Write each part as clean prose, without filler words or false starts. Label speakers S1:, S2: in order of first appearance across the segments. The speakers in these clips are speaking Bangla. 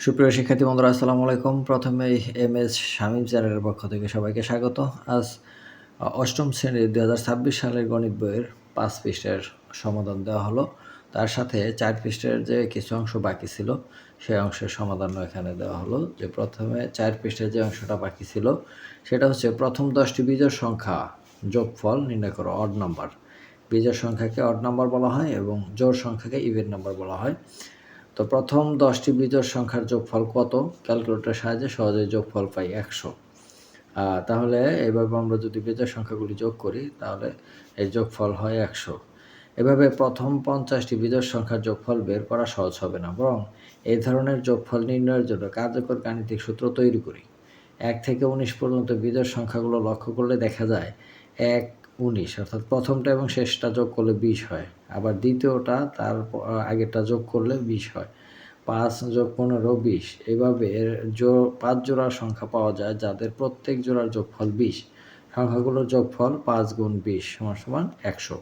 S1: সুপ্রিয় শিক্ষার্থী বন্ধুরা আসসালামু আলাইকুম। প্রথমেই এমএস শামীম চ্যানেলের পক্ষ থেকে সবাইকে স্বাগত। আজ অষ্টম শ্রেণীর ২০২৬ সালের গণিত বইয়ের ৫ পৃষ্ঠার সমাধান দেওয়া হলো। তার সাথে ৪ পৃষ্ঠার যে কিছু অংশ বাকি ছিল সেই অংশের সমাধানও এখানে দেওয়া হলো। যে প্রথমে ৪ পৃষ্ঠার যে অংশটা বাকি ছিল সেটা হচ্ছে প্রথম ১০টি বিজোড় সংখ্যা যোগফল নির্ণয় করো, অড নাম্বার। বিজোড় সংখ্যাকে অড নাম্বার বলা হয় এবং জোড় সংখ্যাকে ইভেন নাম্বার বলা হয়। তো প্রথম 10টি বিজোড় সংখ্যার যোগফল কত? ক্যালকুলেটরের সাহায্যে সহজেই যোগফল পাই ১০০। তাহলে এভাবে আমরা যদি বিজোড় সংখ্যাগুলি যোগ করি তাহলে এর যোগফল হয় ১০০। এভাবে প্রথম 50টি বিজোড় সংখ্যার যোগফল বের করা সহজ হবে না, বরং এই ধরনের যোগফল নির্ণয়ের জন্য কার্যকর গাণিতিক সূত্র তৈরি করি। ১ থেকে ১৯ পর্যন্ত বিজোড় সংখ্যাগুলো লক্ষ্য করলে দেখা যায় ১, ১৯ অর্থাৎ প্রথমটা এবং শেষটা যোগ করলে ২০ হয়। আবার দ্বিতীয়টা তার আগেরটা যোগ করলে ২০ হয়। ৫ যোগ ১৫ ২০। এভাবে ৫ জোড়া সংখ্যা পাওয়া যায় যাদের প্রত্যেক জোড়ার যোগফল ২০। সংখ্যাগুলোর যোগফল ৫ গুণ ২০ সমান ১০০।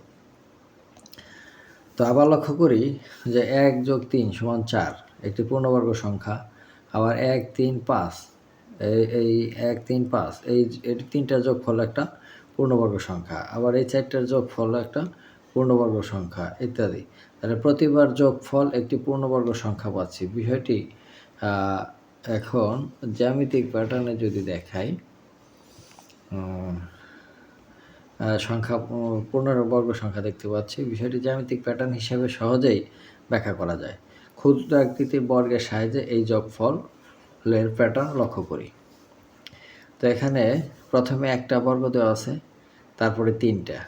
S1: তো আবার লক্ষ্য করি যে ১ যোগ ৩ সমান ৪ একটি পূর্ণবর্গ সংখ্যা। আবার ১, ৩, ৫ এই ১, ৩, ৫ এটি তিনটার যোগফল একটা পূর্ণবর্গ সংখ্যা। আবার এই ৪টার যোগফল একটা পূর্ণবর্গ সংখ্যা ইত্যাদি। তাহলে প্রতিবার যোগফল একটি পূর্ণবর্গ সংখ্যা পাচ্ছি। বিষয়টি এখন জ্যামিতিক প্যাটার্নে যদি দেখাই, সংখ্যা পূর্ণবর্গ সংখ্যা দেখতে পাচ্ছি। বিষয়টি জ্যামিতিক প্যাটার্ন হিসেবে সহজেই ব্যাখ্যা করা যায়। ক্ষুদ্র আকৃতির বর্গের সাহায্যে এই যোগফলের প্যাটার্ন লক্ষ্য করি। তো এখানে প্রথমে একটা বর্গ দেওয়া আছে, তারপরে তিনটা,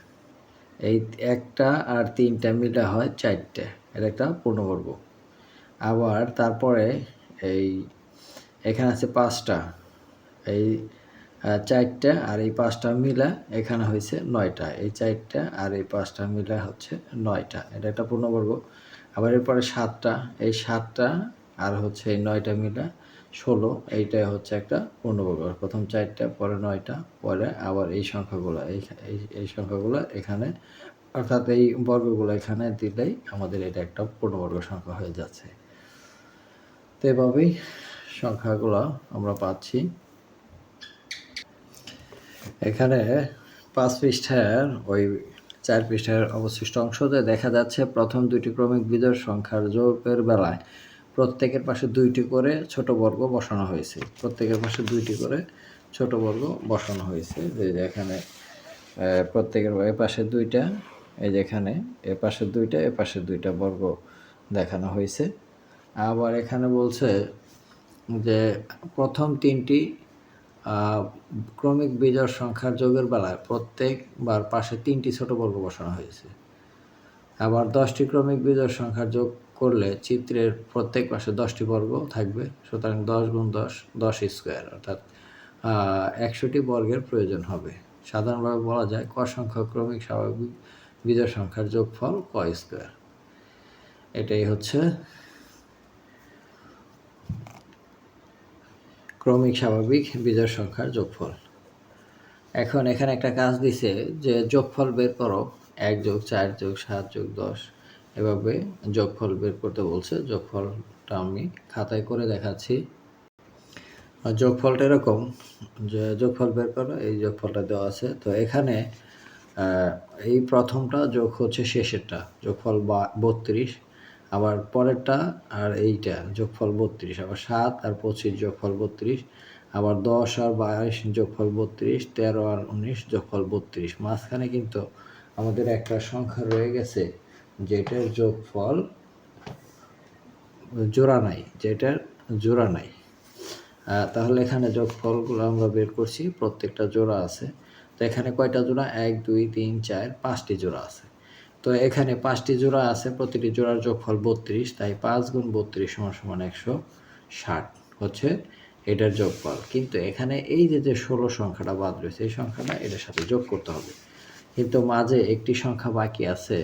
S1: এই একটা আর তিনটা মিলে হয় ৪টা, এটা একটা পূর্ণবর্গ। আবার তারপরে এখানে আছে ৫টা, এই ৪টা আর এই ৫টা মিলা এখানে হয়েছে ৯টা, এই ৪টা আর এই ৫টা মিলা হচ্ছে ৯টা, এটা একটা পূর্ণবর্গ। আবার এরপরে ৭টা, এই ৭টা আর হচ্ছে এই ৯টা মিলা ১৬, এইটাই হচ্ছে একটা পূর্ণবর্গ। প্রথম ৪টা, পরে ৯টা, পরে আবার এই সংখ্যাগুলো এই সংখ্যাগুলো এখানে, অর্থাৎ এই বর্গগুলো এখানে দিলেই আমাদের এটা একটা পূর্ণবর্গ সংখ্যা হয়ে যাচ্ছে। তো এভাবেই সংখ্যাগুলো আমরা পাচ্ছি। এখানে ৫ পৃষ্ঠার ওই ৪ পৃষ্ঠার অবশিষ্ট অংশতে দেখা যাচ্ছে প্রথম দুইটি ক্রমিক বিজোড় সংখ্যার যোগের বেলায় প্রত্যেকের পাশে ২টি করে ছোট বর্গ বসানো হয়েছে। প্রত্যেকের পাশে ২টি করে ছোট বর্গ বসানো হয়েছে। যে এখানে প্রত্যেকের এ পাশে ২টা, এই যে এখানে এ পাশে ২টা, এ পাশে ২টা বর্গ দেখানো হয়েছে। আবার এখানে বলছে যে প্রথম ৩টি ক্রমিক বিজোড় সংখ্যার যোগের বেলায় প্রত্যেকবার পাশে ৩টি ছোট বর্গ বসানো হয়েছে। আবার 10টি ক্রমিক বিজোড় সংখ্যার যোগ করলে চিত্রের প্রত্যেক পাশে 10টি বর্গ থাকবে। সুতরাং ১০ গুণ ১০ ১০ স্কোয়ার, অর্থাৎ ১০০টি বর্গের প্রয়োজন হবে। সাধারণভাবে বলা যায় ক সংখ্যক ক্রমিক স্বাভাবিক বিজোড় সংখ্যার যোগফল ক স্কোয়ার। এটাই হচ্ছে ক্রমিক স্বাভাবিক বিজোড় সংখ্যার যোগফল। এখন এখানে একটা কাজ দিছে যে যোগফল বের করো, ১ যোগ ৪ যোগ ৭ যোগ ১০, এভাবে যোগফল বের করতে বলছে। যোগফলটা আমি খাতায় করে দেখাচ্ছি। যোগফলটা এরকম যে যোগফল বের করো, এই যোগফলটা দেওয়া আছে। তো এখানে এই প্রথমটা যোগ হচ্ছে শেষেরটা, যোগফল ৩২। আবার পরেরটা আর এইটা যোগফল ৩২। আবার ৭ আর ২৫ যোগফল ৩২। আবার ১০ আর ২২ যোগফল ৩২। ১৩ আর ১৯ যোগফল ৩২। মাঝখানে কিন্তু আমাদের একটা সংখ্যা রয়ে গেছে যেটার যোগফল জোড়া নাই, তাহলে এখানে যোগফলগুলো আমরা বের করছি, প্রত্যেকটা জোড়া আছে। তো এখানে কয়টা জোড়া? ১, ২, ৩, ৪, ৫টি জোড়া আছে। তো এখানে ৫টি জোড়া আছে, প্রতিটি জোড়ার যোগফল ৩২, তাই ৫ গুণ ৩২ সমান ১৬০ হচ্ছে এটার যোগফল। কিন্তু এখানে এই যে ১৬ সংখ্যাটা বাদ রয়েছে, এই সংখ্যাটা এটার সাথে যোগ করতে হবে। কিন্তু মাঝে একটি সংখ্যা বাকি আছে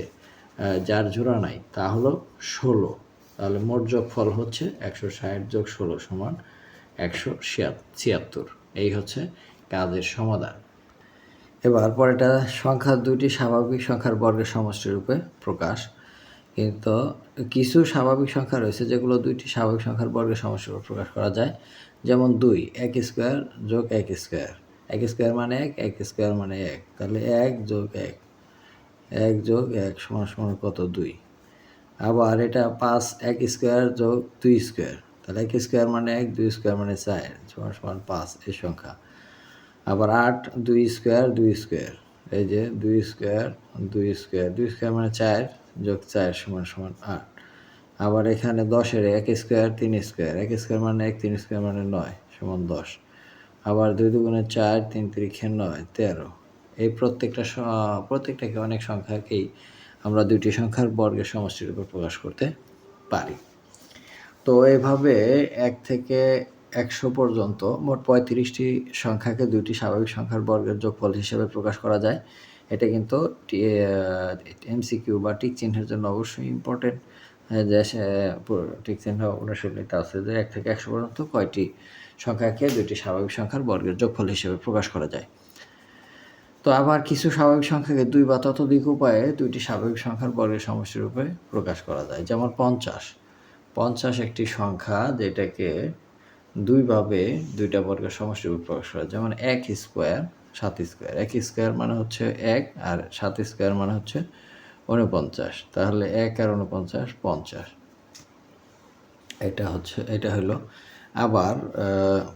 S1: যার জোড়া নাই, তা হলো ১৬। তাহলে মোট যোগফল হচ্ছে ১৬০ যোগ ১৬ সমান ১৭৬। এই হচ্ছে কাজের সমাধান। এবার পরেরটা সংখ্যা দুইটি স্বাভাবিক সংখ্যার বর্গের সমষ্টি রূপে প্রকাশ। কিন্তু কিছু স্বাভাবিক সংখ্যা রয়েছে যেগুলো দুইটি স্বাভাবিক সংখ্যার বর্গের সমষ্টিরূপে প্রকাশ করা যায়। যেমন 2 এক স্কোয়ার যোগ এক স্কোয়ার। এক স্কোয়ার মানে 1, এক স্কোয়ার মানে 1। তাহলে 1 যোগ 1, 1 যোগ 1 সমান সমান কত? 2। আবার এটা 5 এক স্কোয়ার যোগ 2 স্কোয়ার। তাহলে 1 স্কোয়ার মানে 1, 2 স্কোয়ার মানে 4 সমান সমান 5 এই সংখ্যা। আবার 8 2 স্কোয়ার 2 স্কোয়ার। এই যে 2 স্কোয়ার 2 স্কোয়ার, 2 স্কোয়ার মানে 4 যোগ 4 সমান সমান 8। আবার এখানে 10 এর 1 স্কোয়ার 3 স্কোয়ার, 1 স্কোয়ার মানে 1, 3 স্কোয়ার মানে 9 সমান 10। আবার 2 দুগুণে 4, 3 তিরিখে 9 13। এই প্রত্যেকটাকে অনেক সংখ্যাকেই আমরা দুইটি সংখ্যার বর্গের সমষ্টিরূপে প্রকাশ করতে পারি। তো এভাবে 1 থেকে 100 পর্যন্ত মোট 35টি সংখ্যাকে দুইটি স্বাভাবিক সংখ্যার বর্গের যোগফল হিসেবে প্রকাশ করা যায়। এটা কিন্তু এমসিকিউ বা টিক চিহ্নের জন্য অবশ্যই ইম্পর্টেন্ট। যে টিক চিহ্ন অনুশীলনীতে আছে যে 1 থেকে 100 পর্যন্ত কয়টি সংখ্যাকে দুইটি স্বাভাবিক সংখ্যার বর্গের যোগফল হিসেবে প্রকাশ করা যায়। তো আবার কিছু স্বাভাবিক সংখ্যাকে 2 বা ততোধিক উপায়ে দুইটি স্বাভাবিক সংখ্যার বর্গের সমষ্টিরূপে প্রকাশ করা যায়। যেমন 50। 50 একটি সংখ্যা যেটাকে দুইভাবে দুইটা বর্গের সমষ্টিরূপে প্রকাশ করা যায়। যেমন 1 স্কোয়ার 7 স্কোয়ার। 1 স্কোয়ার মানে হচ্ছে 1 আর 7 স্কোয়ার মানে হচ্ছে 49। তাহলে 1 আর 49 50। এটা হলো। আবার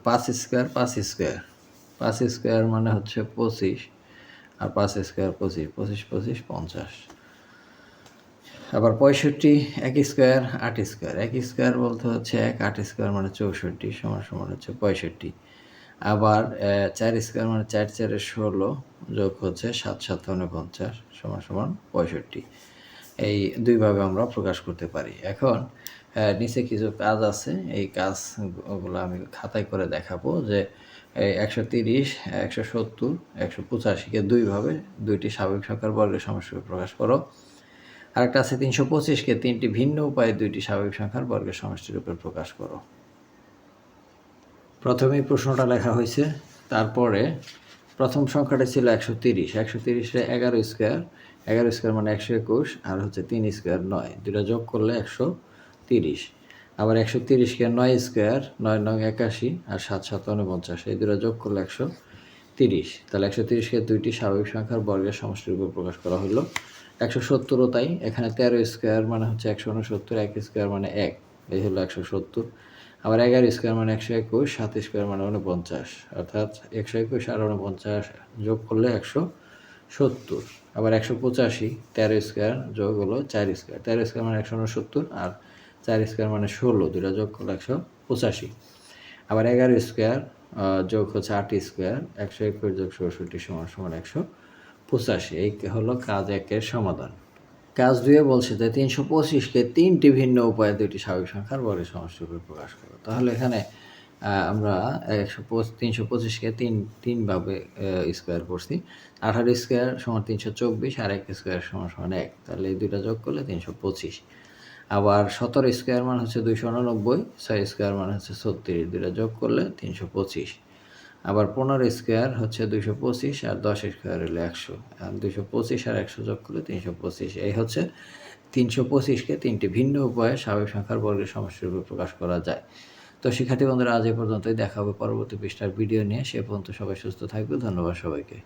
S1: 5 স্কোয়ার 5 স্কোয়ার। 5 স্কোয়ার মানে হচ্ছে 25 আর 5 স্কোয়ার 25, 25 25 50। আবার 65 1 স্কোয়ার 8 স্কোয়ার। 1 স্কোয়ার বলতে হচ্ছে 1, 8 স্কোয়ার মানে 64 সমান সমান হচ্ছে 65। আবার 4 স্কোয়ার মানে 4 4 16 যোগ হচ্ছে 7 7 49 সমান সমান 65। এই দুইভাবে আমরা প্রকাশ করতে পারি। এখন নিচে কিছু কাজ আছে, এই কাজগুলো আমি খাতায় করে দেখাবো যে 130 170 185-কে দুইভাবে দুইটি স্বাভাবিক সংখ্যার বর্গের সমষ্টিরূপে প্রকাশ করো। আরেকটা আছে 325-কে তিনটি ভিন্ন উপায়ে দুইটি স্বাভাবিক সংখ্যার বর্গের সমষ্টিরূপে প্রকাশ করো। প্রথমেই প্রশ্নটা লেখা হয়েছে। তারপরে প্রথম সংখ্যাটা ছিল 130। 130-এ 11 স্কোয়ার, 11 স্কোয়ার মানে 121 আর হচ্ছে 3 স্কোয়ার 9, দুইটা যোগ করলে 130। আবার 130-কে 9 স্কোয়ার, 9 9 81 আর 7 7 49, এই দুটো যোগ করলে 130। তাহলে 130-কে দুইটি স্বাভাবিক সংখ্যার বর্গের সমষ্টিরূপে প্রকাশ করা হলো। 170ও তাই। এখানে 13 স্কোয়ার মানে হচ্ছে 169, 1 স্কোয়ার মানে 1, এই হলো 170। আবার 11 স্কোয়ার মানে 121, 7 স্কোয়ার মানে 49, অর্থাৎ 121 আর 49 যোগ করলে 170। আবার 185, 13 স্কোয়ার যোগ হলো 4 স্কোয়ার, 13 স্কোয়ার মানে 169 আর 4 স্কোয়ার মানে 16, দুটো যোগ করলে 185। আবার 11 স্কোয়ার যোগ হচ্ছে 8 স্কোয়ার, 121 যোগ 67 সমান সমান 185। এই হলো কাজ 1-এর সমাধান। কাজ 2-এ বলছে যে 325-কে তিনটি ভিন্ন উপায়ে দুইটি স্বাভাবিক সংখ্যার বর্গের সমষ্টিরূপে প্রকাশ করো। তাহলে এখানে আমরা 325-কে তিনভাবে স্কোয়ার করছি। 18 স্কোয়ার সমান 324 আর 1 স্কোয়ার সমান সমান 1। তাহলে এই দুইটা যোগ করলে 325। আবার 17 স্কোয়ার মানে হচ্ছে 289, 6 স্কোয়ার মানে হচ্ছে 36, দুইটা যোগ করলে 325। আবার 15 স্কোয়ার হচ্ছে 225 আর 10 স্কোয়ার হলো 100, আর 225 আর 100 যোগ করলে 325। এই হচ্ছে 325-কে তিনটি ভিন্ন উপায়ে স্বাভাবিক সংখ্যার বর্গের সমষ্টিরূপে প্রকাশ করা যায়। তো শিক্ষার্থী বন্ধুরা, আজ এই পর্যন্তই। দেখা হবে পরবর্তী পৃষ্ঠার ভিডিও নিয়ে। সে পর্যন্ত সবাই সুস্থ থাকবে। ধন্যবাদ সবাইকে।